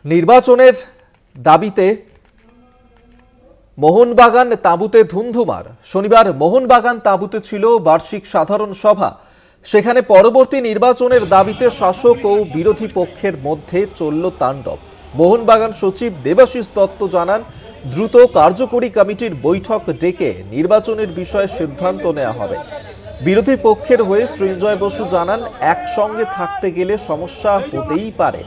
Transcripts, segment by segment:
নির্বাচনের দাবিতে মোহনবাগান তাঁবুতে ধুন্ধুমার। শনিবার মোহনবাগান তাঁবুতে ছিল বার্ষিক সাধারণ সভা। সেখানে পরবর্তী নির্বাচনের দাবিতে শাসক ও বিরোধী পক্ষের মধ্যে চলল তাণ্ডব। মোহনবাগান সচিব দেবাশিস দত্ত জানান, দ্রুত কার্যকরী কমিটির বৈঠক ডেকে নির্বাচনের বিষয়ে সিদ্ধান্ত নেওয়া হবে। বিরোধী পক্ষের হয়ে সৃঞ্জয় বসু জানান, একসঙ্গে থাকতে গেলে সমস্যা হতেই পারে।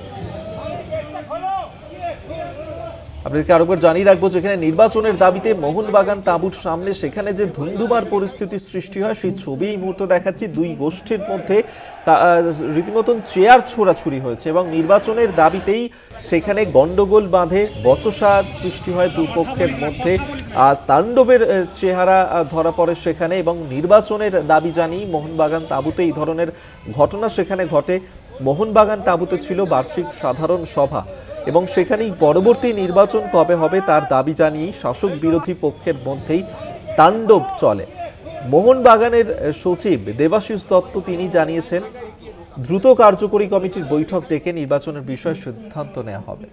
আপনাদেরকে আরেকবার জানিয়ে রাখবো, যেখানে নির্বাচনের দাবিতে মোহনবাগান তাঁবুর সামনে সেখানে যে ধুন্ধুমার পরিস্থিতির সৃষ্টি হয় সেই ছবি এই মুহূর্তে দেখাচ্ছি। দুই গোষ্ঠীর মধ্যে রীতিমতন চেয়ার ছোড়াছুড়ি হয়েছে এবং নির্বাচনের দাবিতেই সেখানে গন্ডগোল বাঁধে, বচসার সৃষ্টি হয় দুপক্ষের মধ্যে। তাণ্ডবের চেহারা ধরা পড়ে সেখানে এবং নির্বাচনের দাবি জানিয়ে মোহনবাগান তাঁবুতে এই ধরনের ঘটনা সেখানে ঘটে। মোহনবাগান তাঁবুতে ছিল বার্ষিক সাধারণ সভা এবং সেখানেই পরবর্তী নির্বাচন কবে হবে তার দাবি জানিয়েই শাসক বিরোধী পক্ষের মধ্যেই তাণ্ডব চলে। মোহনবাগানের সচিব দেবাশিস দত্ত তিনি জানিয়েছেন, দ্রুত কার্যকরী কমিটির বৈঠক ডেকে নির্বাচনের বিষয়ে সিদ্ধান্ত নেওয়া হবে।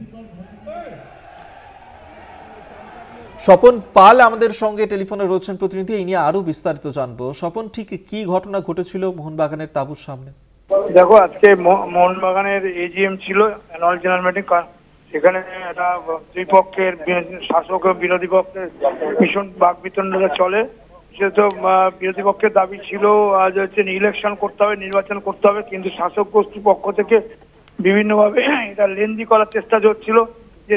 স্বপন পাল আমাদের সঙ্গে টেলিফোনে রয়েছেন প্রতিনিধি, এই নিয়ে আরো বিস্তারিত জানবো। স্বপন, ঠিক কি ঘটনা ঘটেছিল মোহনবাগানের তাঁবুর সামনে? দেখো, আজকে মোহনবাগানের এজিএম ছিল, অ্যানুয়াল জেনারেল মিটিং। সেখানে একটা দুই পক্ষের, শাসক ও বিরোধী পক্ষের ভীষণ বাকবিতণ্ডা চলে। সেহেতু বিরোধী পক্ষের দাবি ছিল আজ হচ্ছে ইলেকশন করতে হবে, নির্বাচন করতে হবে, কিন্তু শাসক গোষ্ঠীর পক্ষ থেকে বিভিন্নভাবে এটা লেন্দি করার চেষ্টা হচ্ছিল যে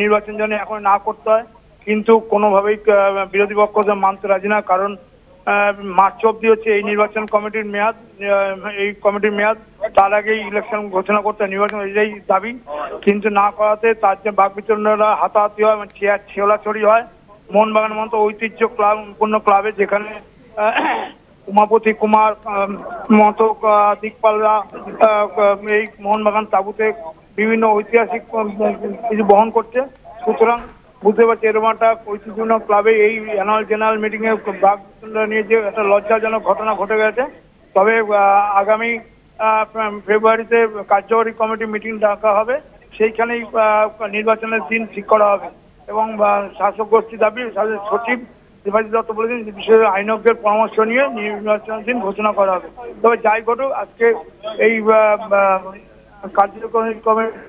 নির্বাচন যেন এখন না করতে হয়, কিন্তু কোনোভাবেই বিরোধী পক্ষ মানতে রাজি না। কারণ মার্চ অব্দি হচ্ছে এই নির্বাচন কমিটির মেয়াদ, তার আগেই ইলেকশন ঘোষণা করতে হয়, নির্বাচন এটাই দাবি। কিন্তু না করাতে তার যে বাকবিতণ্ডা হাতাহাতি হয়, চেয়ার ছেঁড়াছড়ি হয় মোহনবাগানের মতো ঐতিহ্য পূর্ণ ক্লাবে, যেখানে উমাপতি কুমার মতো দিকপালরা এই মোহনবাগান তাঁবুতে বিভিন্ন ঐতিহাসিক কিছু বহন করছে। সুতরাং বুঝতে পারছি এরকম একটা ঐতিহ্যপূর্ণ ক্লাবে এই অ্যানুয়াল জেনারেল মিটিং এ বাকবিতণ্ডা নিয়ে যে একটা লজ্জাজনক ঘটনা ঘটে গেছে। তবে আগামী ফেব্রুয়ারিতে কার্যকরী কমিটি মিটিং ডাকা হবে, সেইখানেই নির্বাচনের দিন ঠিক করা হবে এবং শাসক গোষ্ঠী দাবি সচিব দেবাশিস দত্ত বলেছেন বিশেষ আইনজ্ঞের পরামর্শ নিয়ে নির্বাচনের দিন ঘোষণা করা হবে। তবে যাই ঘটুক, আজকে এই কার্যকরী কমিটি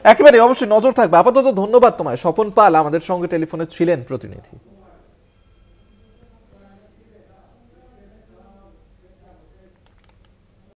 একেবারে অবশ্যই নজর থাকবে। আপাতত ধন্যবাদ তোমায়, স্বপন পাল আমাদের সঙ্গে টেলিফোনে ছিলেন প্রতিনিধি।